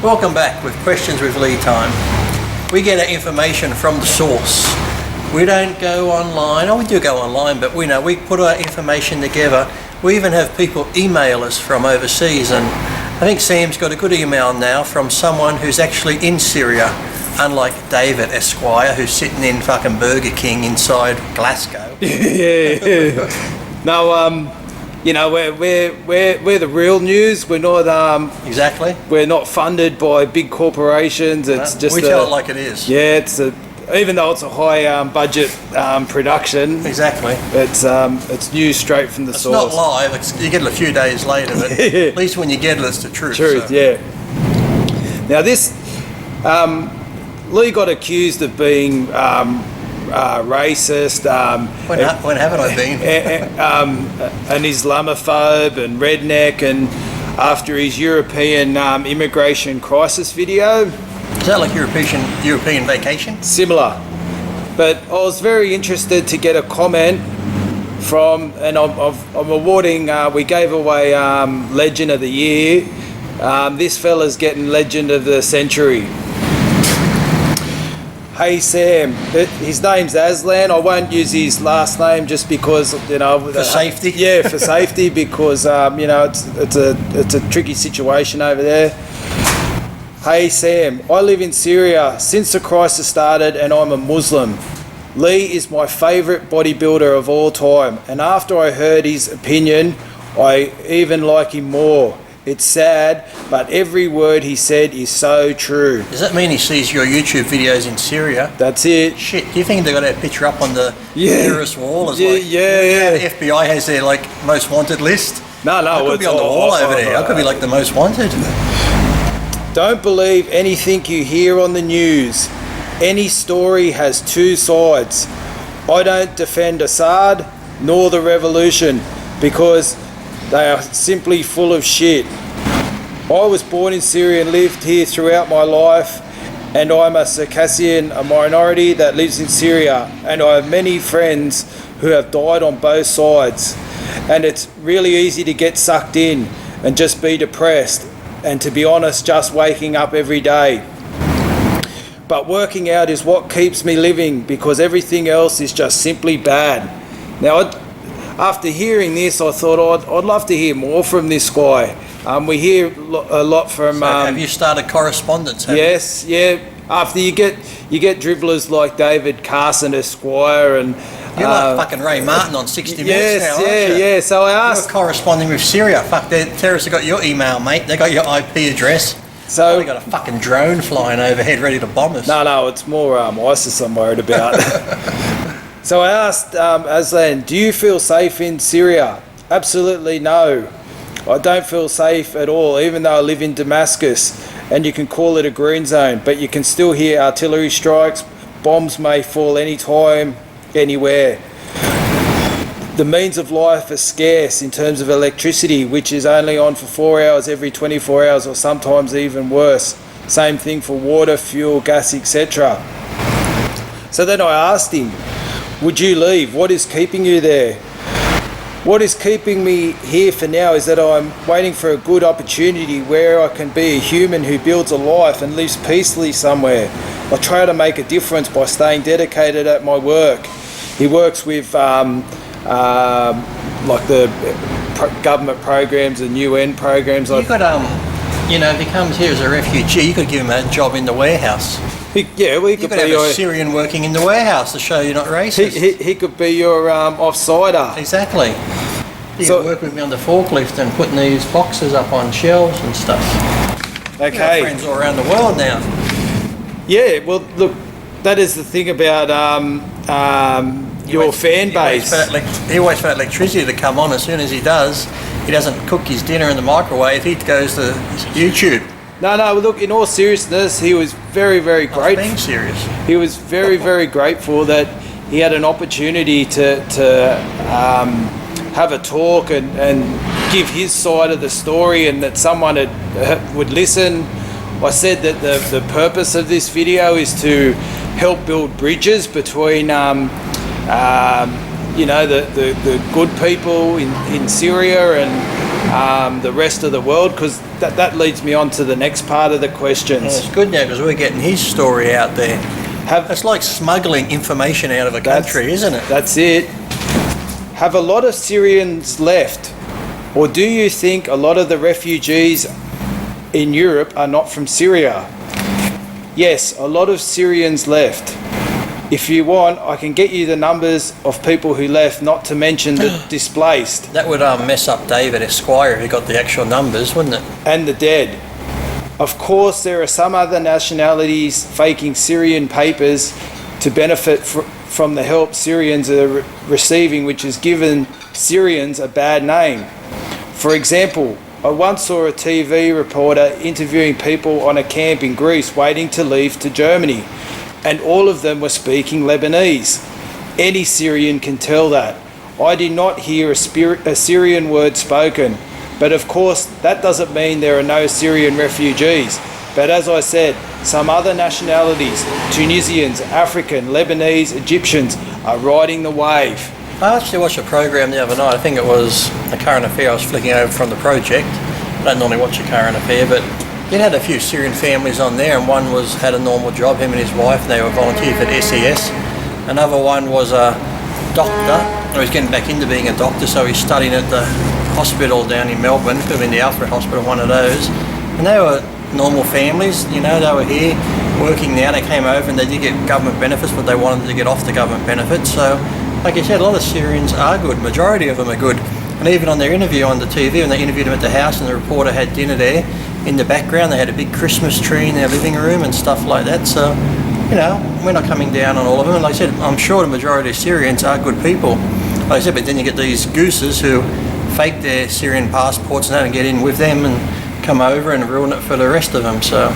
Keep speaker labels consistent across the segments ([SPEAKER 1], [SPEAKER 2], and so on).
[SPEAKER 1] Welcome back with Questions with Lee time. We get our information from the source. We don't go online. Oh, we do go online, but we put our information together. We even have people email us from overseas, and I think Sam's got a good email now from someone who's actually in Syria, unlike David Esquire, who's sitting in fucking Burger King inside Glasgow.
[SPEAKER 2] Yeah. No, we're the real news. We're not
[SPEAKER 1] Exactly.
[SPEAKER 2] We're not funded by big corporations. It's just
[SPEAKER 1] we tell it like it is.
[SPEAKER 2] Yeah, even though it's a high budget production.
[SPEAKER 1] Exactly.
[SPEAKER 2] It's news straight from the source.
[SPEAKER 1] It's not live. You get it a few days later, but at least when you get it, it's the truth.
[SPEAKER 2] Truth, so. Yeah. Now this, Lee got accused of being racist.
[SPEAKER 1] When haven't I been?
[SPEAKER 2] An Islamophobe and redneck, and after his European immigration crisis video.
[SPEAKER 1] Is that like European vacation?
[SPEAKER 2] Similar. But I was very interested to get a comment from, and I'm awarding, we gave away Legend of the Year. This fella's getting Legend of the Century. Hey Sam, his name's Aslan. I won't use his last name just because,
[SPEAKER 1] for safety.
[SPEAKER 2] Yeah, for safety, because it's a tricky situation over there. Hey Sam, I live in Syria since the crisis started, and I'm a Muslim. Lee is my favourite bodybuilder of all time, and after I heard his opinion, I even like him more. It's sad, but every word he said is so true.
[SPEAKER 1] Does that mean he sees your YouTube videos in Syria?
[SPEAKER 2] That's it.
[SPEAKER 1] Shit, do you think they got that picture up on the terrorist wall? As
[SPEAKER 2] yeah.
[SPEAKER 1] The FBI has their most wanted list?
[SPEAKER 2] No,
[SPEAKER 1] it could be on the wall over there. It could be like the most wanted.
[SPEAKER 2] Don't believe anything you hear on the news. Any story has two sides. I don't defend Assad nor the revolution because they are simply full of shit. I was born in Syria and lived here throughout my life, and I'm a Circassian, a minority that lives in Syria, and I have many friends who have died on both sides. And it's really easy to get sucked in and just be depressed, and to be honest, just waking up every day. But working out is what keeps me living, because everything else is just simply bad. Now, after hearing this, I thought I'd love to hear more from this guy. We hear a lot from.
[SPEAKER 1] So have you started correspondence?
[SPEAKER 2] Yes, yeah. After you get dribblers like David Carson Esquire and.
[SPEAKER 1] You're like fucking Ray Martin on 60 Minutes now, aren't you?
[SPEAKER 2] Yeah. So I asked.
[SPEAKER 1] You're corresponding with Syria. Fuck, the terrorists have got your email, mate. They got your IP address.
[SPEAKER 2] So
[SPEAKER 1] they got a fucking drone flying overhead, ready to bomb us.
[SPEAKER 2] No, it's more ISIS I'm worried about. So I asked Aslan, do you feel safe in Syria? Absolutely no. I don't feel safe at all, even though I live in Damascus, and you can call it a green zone, but you can still hear artillery strikes. Bombs may fall anytime, anywhere. The means of life are scarce in terms of electricity, which is only on for 4 hours every 24 hours, or sometimes even worse. Same thing for water, fuel, gas, etc. So then I asked him, would you leave? What is keeping you there? What is keeping me here for now is that I'm waiting for a good opportunity where I can be a human who builds a life and lives peacefully somewhere. I try to make a difference by staying dedicated at my work. He works with like the government programs and UN programs.
[SPEAKER 1] You could, if he comes here as a refugee, you could give him a job in the warehouse.
[SPEAKER 2] We could
[SPEAKER 1] have a Syrian working in the warehouse to show you're not racist.
[SPEAKER 2] He could be your off-sider.
[SPEAKER 1] Exactly. You could work with me on the forklift and putting these boxes up on shelves and stuff.
[SPEAKER 2] Okay.
[SPEAKER 1] You have friends all around the world now.
[SPEAKER 2] Yeah, well, look, that is the thing about your fan base.
[SPEAKER 1] He waits for electricity to come on. As soon as he does, he doesn't cook his dinner in the microwave. He goes to YouTube.
[SPEAKER 2] No, look, in all seriousness, he was very, very grateful.
[SPEAKER 1] Being serious.
[SPEAKER 2] He was very, very grateful that he had an opportunity to have a talk and give his side of the story, and that someone would listen. I said that the purpose of this video is to help build bridges between the good people in Syria and the rest of the world? Because that leads me on to the next part of the questions.
[SPEAKER 1] Yeah, it's good now because we're getting his story out there. It's like smuggling information out of a country, isn't it?
[SPEAKER 2] That's it. Have a lot of Syrians left? Or do you think a lot of the refugees in Europe are not from Syria? Yes, a lot of Syrians left. If you want, I can get you the numbers of people who left, not to mention the displaced.
[SPEAKER 1] That would mess up David Esquire if he got the actual numbers, wouldn't it?
[SPEAKER 2] And the dead. Of course, there are some other nationalities faking Syrian papers to benefit from the help Syrians are receiving, which has given Syrians a bad name. For example, I once saw a TV reporter interviewing people on a camp in Greece waiting to leave to Germany, and all of them were speaking Lebanese. Any Syrian can tell that. I did not hear a Syrian word spoken, but of course that doesn't mean there are no Syrian refugees. But as I said, some other nationalities, Tunisians, African, Lebanese, Egyptians, are riding the wave.
[SPEAKER 1] I actually watched a program the other night. I think it was a current affair. I was flicking over from the project. I don't normally watch a current affair, but it had a few Syrian families on there, and one had a normal job, him and his wife. They were volunteer for SES. Another one was a doctor. He was getting back into being a doctor, so he's studying at the hospital down in Melbourne, could have been the Alfred Hospital, one of those. And they were normal families, they were here working now. They came over and they did get government benefits, but they wanted to get off the government benefits. So, like I said, a lot of Syrians are good. Majority of them are good. And even on their interview on the TV, when they interviewed them at the house and the reporter had dinner there, in the background they had a big Christmas tree in their living room and stuff like that. So, we're not coming down on all of them. And like I said, I'm sure the majority of Syrians are good people. Like I said, but then you get these gooses who fake their Syrian passports and get in with them and come over and ruin it for the rest of them. So,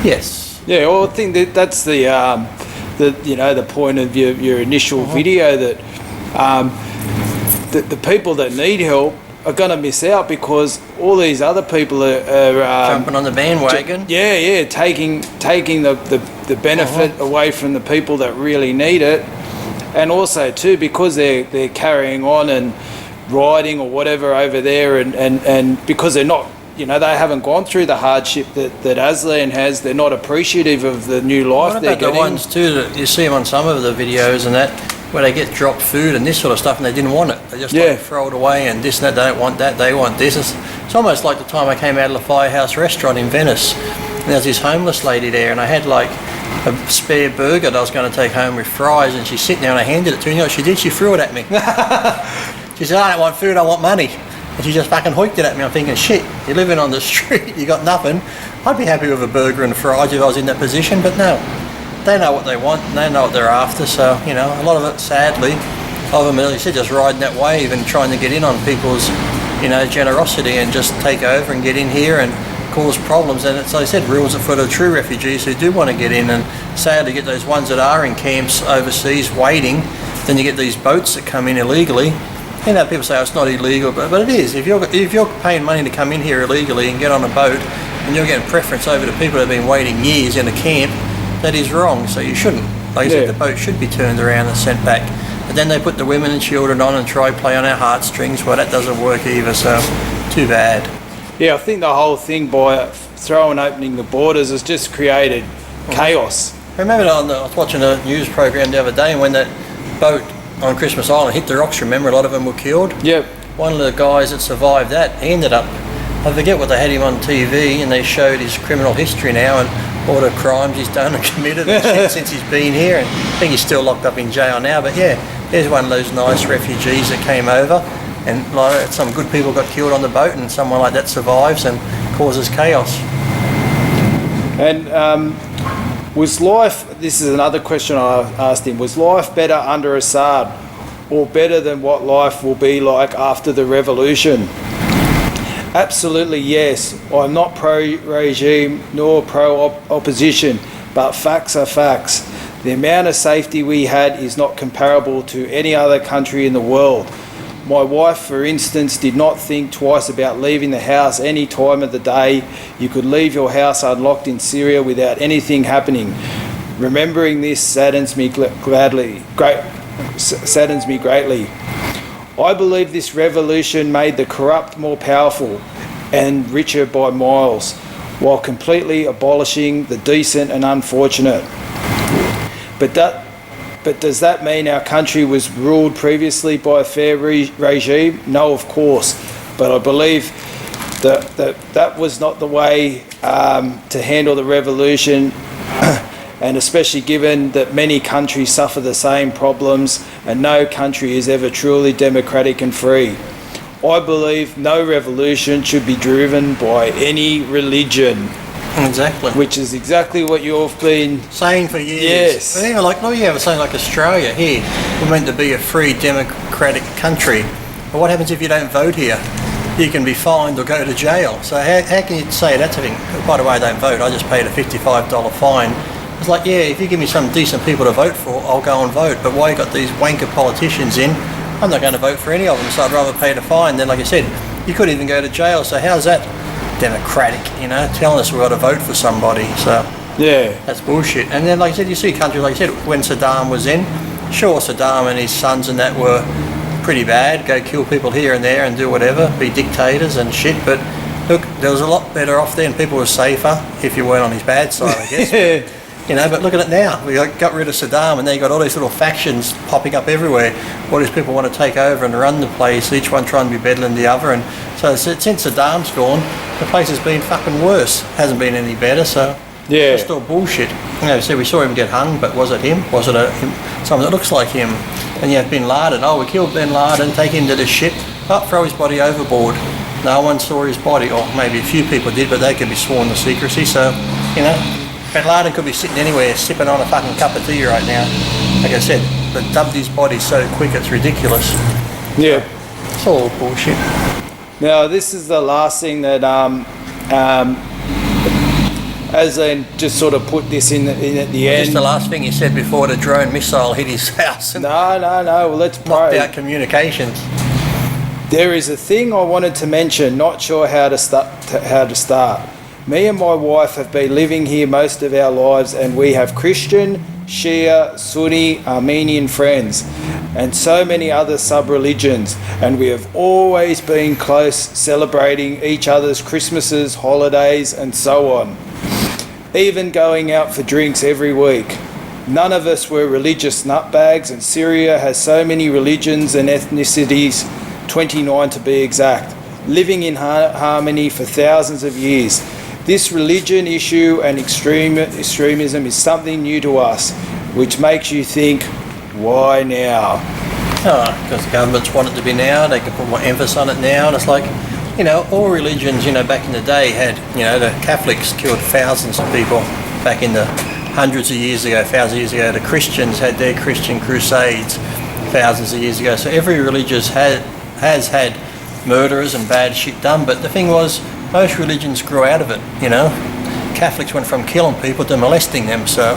[SPEAKER 1] yes.
[SPEAKER 2] Yeah, well, I think that's the point of your initial video, that the people that need help are going to miss out because all these other people are
[SPEAKER 1] jumping on the bandwagon.
[SPEAKER 2] Taking the benefit away from the people that really need it, and also too because they're carrying on and riding or whatever over there, and because they're not. They haven't gone through the hardship that Aslan has. They're not appreciative of the new life they're getting.
[SPEAKER 1] What about the ones too that you see them on some of the videos and that, where they get dropped food and this sort of stuff and they didn't want it. They just throw it away and this and that. They don't want that. They want this. It's almost like the time I came out of the Firehouse restaurant in Venice. And there was this homeless lady there, and I had like a spare burger that I was going to take home with fries, and she's sitting there and I handed it to her. You know what she did? She threw it at me. She said, I don't want food, I want money. And she just fucking hoiked it at me. I'm thinking, shit, you're living on the street, you got nothing. I'd be happy with a burger and fries if I was in that position, but no. They know what they want and they know what they're after, so, a lot of it, sadly, of them, as you said, just riding that wave and trying to get in on people's, generosity and just take over and get in here and cause problems. And it's, like I said, rules it for the true refugees who do want to get in, and sadly get those ones that are in camps overseas waiting. Then you get these boats that come in illegally. People say, it's not illegal, but it is. If you're paying money to come in here illegally and get on a boat and you're getting preference over the people that have been waiting years in a camp, that is wrong, so you shouldn't. Like I said, the boat should be turned around and sent back. But then they put the women and children on and try play on our heartstrings. Well, that doesn't work either, so too bad.
[SPEAKER 2] Yeah, I think the whole thing by opening the borders has just created chaos.
[SPEAKER 1] I remember I was watching a news program the other day, and when that boat on Christmas Island hit the rocks, remember, a lot of them were killed?
[SPEAKER 2] Yep.
[SPEAKER 1] One of the guys that survived that, he ended up, I forget what they had him on TV, and they showed his criminal history now and all the crimes he's done and committed and shit since he's been here, and I think he's still locked up in jail now. But yeah, there's one of those nice refugees that came over, and like some good people got killed on the boat, and someone like that survives and causes chaos.
[SPEAKER 2] And was life, this is another question I asked him, was life better under Assad or better than what life will be like after the revolution? Absolutely yes. I'm not pro-regime nor pro-opposition, but facts are facts. The amount of safety we had is not comparable to any other country in the world. My wife, for instance, did not think twice about leaving the house any time of the day. You could leave your house unlocked in Syria without anything happening. Remembering this saddens me greatly. I believe this revolution made the corrupt more powerful and richer by miles, while completely abolishing the decent and unfortunate. But does that mean our country was ruled previously by a fair regime? No, of course. But I believe that was not the way to handle the revolution, and especially given that many countries suffer the same problems and no country is ever truly democratic and free. I believe no revolution should be driven by any religion.
[SPEAKER 1] Exactly.
[SPEAKER 2] Which is exactly what you've been
[SPEAKER 1] saying for years.
[SPEAKER 2] Yes.
[SPEAKER 1] But even like, you have something like Australia here. We're meant to be a free democratic country. But what happens if you don't vote here? You can be fined or go to jail. So how can you say that to me? By the way, I don't vote. I just paid a $55 fine. It's like, yeah, if you give me some decent people to vote for, I'll go and vote. But why you got these wanker politicians in? I'm not going to vote for any of them, so I'd rather pay the fine. Then, like I said, you could even go to jail. So how's that democratic, telling us we've got to vote for somebody? So
[SPEAKER 2] yeah,
[SPEAKER 1] that's bullshit. And then, like I said, you see countries, like I said, when Saddam was in, sure, Saddam and his sons and that were pretty bad, go kill people here and there and do whatever, be dictators and shit, but look, there was a lot better off then. People were safer if you weren't on his bad side, I guess. But look at it now. We got rid of Saddam, and now you got all these little factions popping up everywhere. All these people want to take over and run the place, each one trying to be better than the other. And so since Saddam's gone, the place has been fucking worse. Hasn't been any better. So
[SPEAKER 2] yeah,
[SPEAKER 1] it's still bullshit. So we saw him get hung, but was it him? Was it someone that looks like him? And you have Bin Laden. Oh, we killed Bin Laden. Take him to the ship. Oh, throw his body overboard. No one saw his body, or maybe a few people did, but they could be sworn to secrecy. So Bin Laden could be sitting anywhere sipping on a fucking cup of tea right now. Like I said, they dumped his body so quick it's ridiculous.
[SPEAKER 2] Yeah.
[SPEAKER 1] It's all bullshit.
[SPEAKER 2] Now, this is the last thing that Aslan just sort of put this in at the end.
[SPEAKER 1] Just the last thing he said before the drone missile hit his house. And
[SPEAKER 2] No. Well, let's pray.
[SPEAKER 1] knocked out communications.
[SPEAKER 2] There is a thing I wanted to mention, not sure how to start. Me and my wife have been living here most of our lives, and we have Christian, Shia, Sunni, Armenian friends, and so many other sub-religions, and we have always been close, celebrating each other's Christmases, holidays, and so on. Even going out for drinks every week. None of us were religious nutbags, and Syria has so many religions and ethnicities, 29 to be exact, living in harmony for thousands of years. This religion issue and extremism is something new to us, which makes you think, why now?
[SPEAKER 1] Because the governments want it to be now, they can put more emphasis on it now, and it's like, all religions, back in the day had, the Catholics killed thousands of people back in the hundreds of years ago, thousands of years ago. The Christians had their Christian crusades thousands of years ago. So every religion has had murderers and bad shit done, but the thing was, most religions grew out of it, Catholics went from killing people to molesting them, so,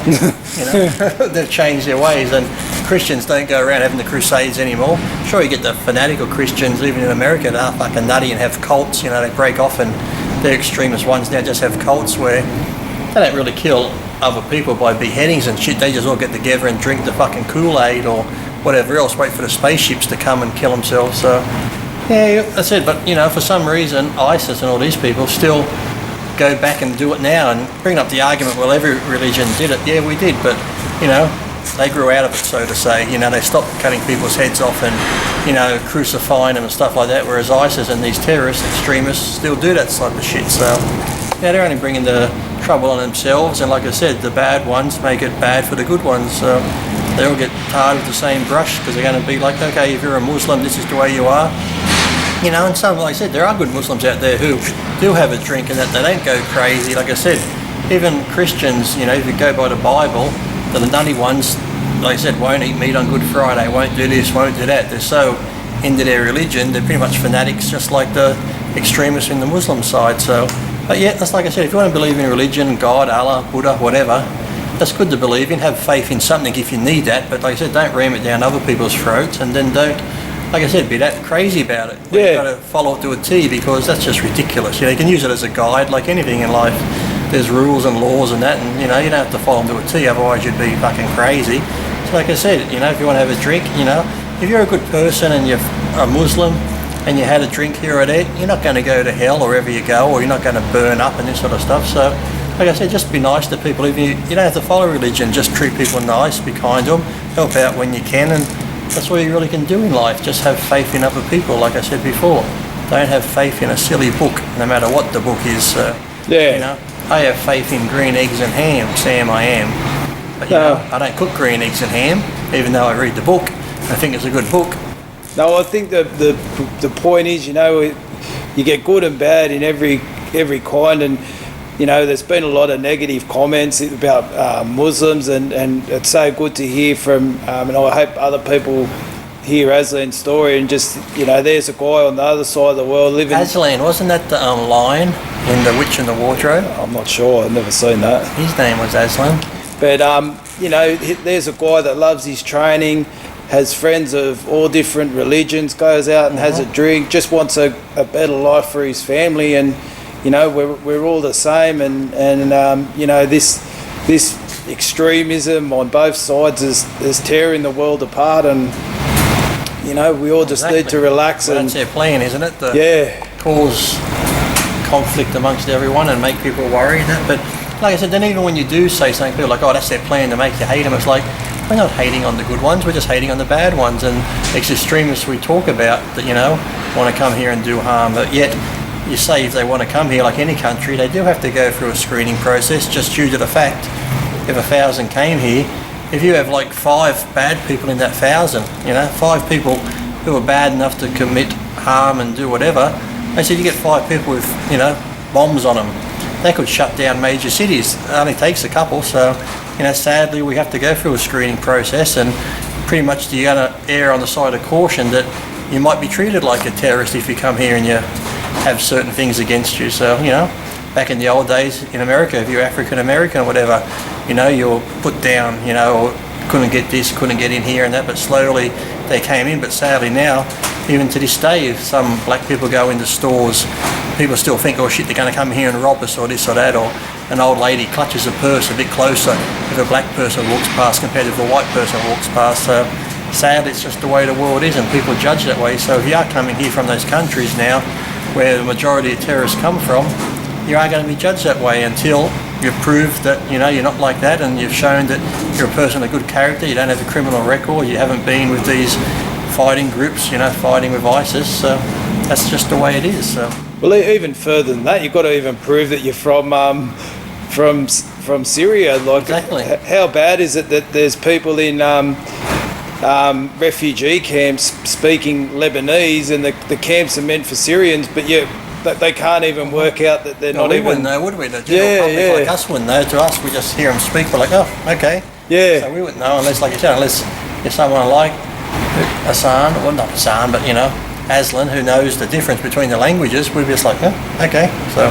[SPEAKER 1] they've changed their ways, and Christians don't go around having the crusades anymore. Sure, you get the fanatical Christians, even in America, that are fucking nutty and have cults, they break off, and the extremist ones now just have cults where they don't really kill other people by beheadings and shit, they just all get together and drink the fucking Kool-Aid or whatever else, wait for the spaceships to come and kill themselves, so... Yeah, that's it, but for some reason ISIS and all these people still go back and do it now and bring up the argument, well, every religion did it. Yeah, we did, but they grew out of it, so to say. They stopped cutting people's heads off and crucifying them and stuff like that, whereas ISIS and these terrorists, extremists still do that type of shit. So they're only bringing the trouble on themselves, and like I said, the bad ones make it bad for the good ones. So they all get tarred with the same brush because they're going to be like, okay, if you're a Muslim, this is the way you are. And some, like I said, there are good Muslims out there who do have a drink and that they don't go crazy. Like I said, even Christians, if you go by the Bible, the nutty ones, like I said, won't eat meat on Good Friday, won't do this, won't do that. They're so into their religion, they're pretty much fanatics, just like the extremists in the Muslim side. So, but yeah, that's like I said, if you want to believe in religion, God, Allah, Buddha, whatever, that's good to believe in. Have faith in something if you need that. But like I said, don't ram it down other people's throats, and then don't, like I said, be that crazy about it.
[SPEAKER 2] Yeah.
[SPEAKER 1] You've got to follow it to a T, because that's just ridiculous. You can use it as a guide like anything in life. There's rules and laws and that, and you don't have to follow them to a T, otherwise you'd be fucking crazy. So like I said, if you want to have a drink, if you're a good person and you're a Muslim and you had a drink here or there, you're not going to go to hell wherever you go, or you're not going to burn up and this sort of stuff. So, like I said, just be nice to people. If you don't have to follow religion, just treat people nice, be kind to them, help out when you can, and that's all you really can do in life. Just have faith in other people, like I said before. Don't have faith in a silly book, no matter what the book is. You know, I have faith in green eggs and ham, Sam, I am. But you know, I don't cook green eggs and ham, even though I read the book. I think it's a good book.
[SPEAKER 2] No, I think the point is, you know, you get good and bad in every kind, and you know, there's been a lot of negative comments about Muslims, and it's so good to hear from, and I hope other people hear Aslan's story, and just, you know, there's a guy on the other side of the world living...
[SPEAKER 1] Aslan, wasn't that the lion in The Witch and the Wardrobe?
[SPEAKER 2] I'm not sure, I've never seen that.
[SPEAKER 1] His name was Aslan.
[SPEAKER 2] But, you know, there's a guy that loves his training, has friends of all different religions, goes out and has a drink, just wants a better life for his family, and you know, we're all the same, and you know, this extremism on both sides is tearing the world apart, and you know, we all just need to relax.
[SPEAKER 1] Well,
[SPEAKER 2] and
[SPEAKER 1] that's their plan, isn't it?
[SPEAKER 2] Yeah.
[SPEAKER 1] Cause conflict amongst everyone and make people worry and that. But like I said, then even when you do say something, people are like, oh, that's their plan to make you hate them. It's like, we're not hating on the good ones, we're just hating on the bad ones. And it's extremists we talk about that, you know, want to come here and do harm, but yet you say if they want to come here, like any country, they do have to go through a screening process, just due to the fact if 1,000 came here, if you have like 5 bad people in that 1,000, you know, 5 people who are bad enough to commit harm and do whatever, they said you get 5 people with, you know, bombs on them. They could shut down major cities. It only takes a couple, so, you know, sadly we have to go through a screening process, and pretty much you're going to err on the side of caution that you might be treated like a terrorist if you come here and you have certain things against you. So, you know, back in the old days in America, if you're African American or whatever, you know, you're put down, you know, or couldn't get this, couldn't get in here and that, but slowly they came in. But sadly now, even to this day, if some black people go into stores, people still think, oh shit, they're going to come here and rob us or this or that, or an old lady clutches a purse a bit closer if a black person walks past compared to if a white person walks past. So sadly, it's just the way the world is, and people judge that way. So if you are coming here from those countries now where the majority of terrorists come from, you are going to be judged that way until you've proved that, you know, you're not like that, and you've shown that you're a person of good character, you don't have a criminal record, you haven't been with these fighting groups, you know, fighting with ISIS. So that's just the way it is. So.
[SPEAKER 2] Well, even further than that, you've got to even prove that you're from Syria. Like,
[SPEAKER 1] exactly.
[SPEAKER 2] How bad is it that there's people in refugee camps speaking Lebanese, and the camps are meant for Syrians, but yet they can't even work out that they're not
[SPEAKER 1] we
[SPEAKER 2] even...
[SPEAKER 1] wouldn't know, would we? The general public like us wouldn't know. To us, we just hear them speak, we're like, oh, okay.
[SPEAKER 2] Yeah.
[SPEAKER 1] So we wouldn't know unless, like you said, unless if someone like Aslan, well, not Aslan, but, you know, Aslan, who knows the difference between the languages, we'd be just like, oh, okay. So...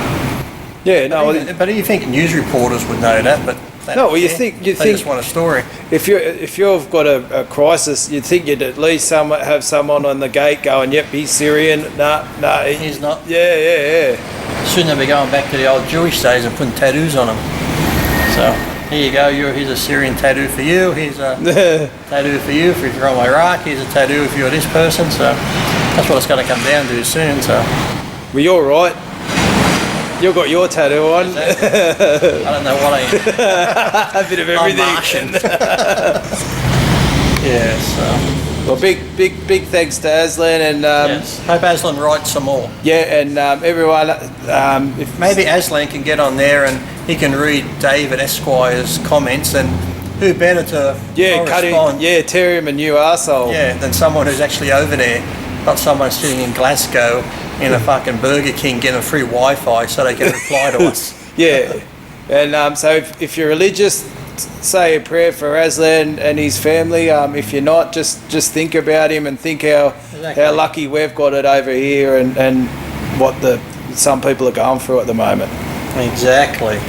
[SPEAKER 2] Yeah, no.
[SPEAKER 1] But do you think news reporters would know that? But
[SPEAKER 2] no, well, you think
[SPEAKER 1] they just want a story.
[SPEAKER 2] If you've got a crisis, you'd think you'd at least have someone on the gate going, "Yep, he's Syrian." No,
[SPEAKER 1] he's not.
[SPEAKER 2] Yeah.
[SPEAKER 1] Shouldn't they be going back to the old Jewish days and putting tattoos on him? So here you go. Here's a Syrian tattoo for you. Here's a tattoo for you if you're from Iraq. Here's a tattoo if you're this person. So that's what it's going to come down to soon. So.
[SPEAKER 2] Well, you're right. You've got your tattoo on.
[SPEAKER 1] Exactly. I don't know what I am.
[SPEAKER 2] A bit of everything.
[SPEAKER 1] I'm Martian. Yeah, so.
[SPEAKER 2] Well, big thanks to Aslan, and
[SPEAKER 1] yes. Hope Aslan writes some more.
[SPEAKER 2] Yeah, and everyone, if
[SPEAKER 1] maybe Aslan can get on there and he can read David Esquire's comments, and who better to correspond?
[SPEAKER 2] Tear him a new arsehole.
[SPEAKER 1] Yeah, than someone who's actually over there, not someone sitting in Glasgow in a fucking Burger King getting free Wi-Fi so they can reply to us.
[SPEAKER 2] Yeah, and so if you're religious, say a prayer for Aslan and his family. If you're not, just think about him and think how lucky we've got it over here, and what some people are going through at the moment.
[SPEAKER 1] Exactly.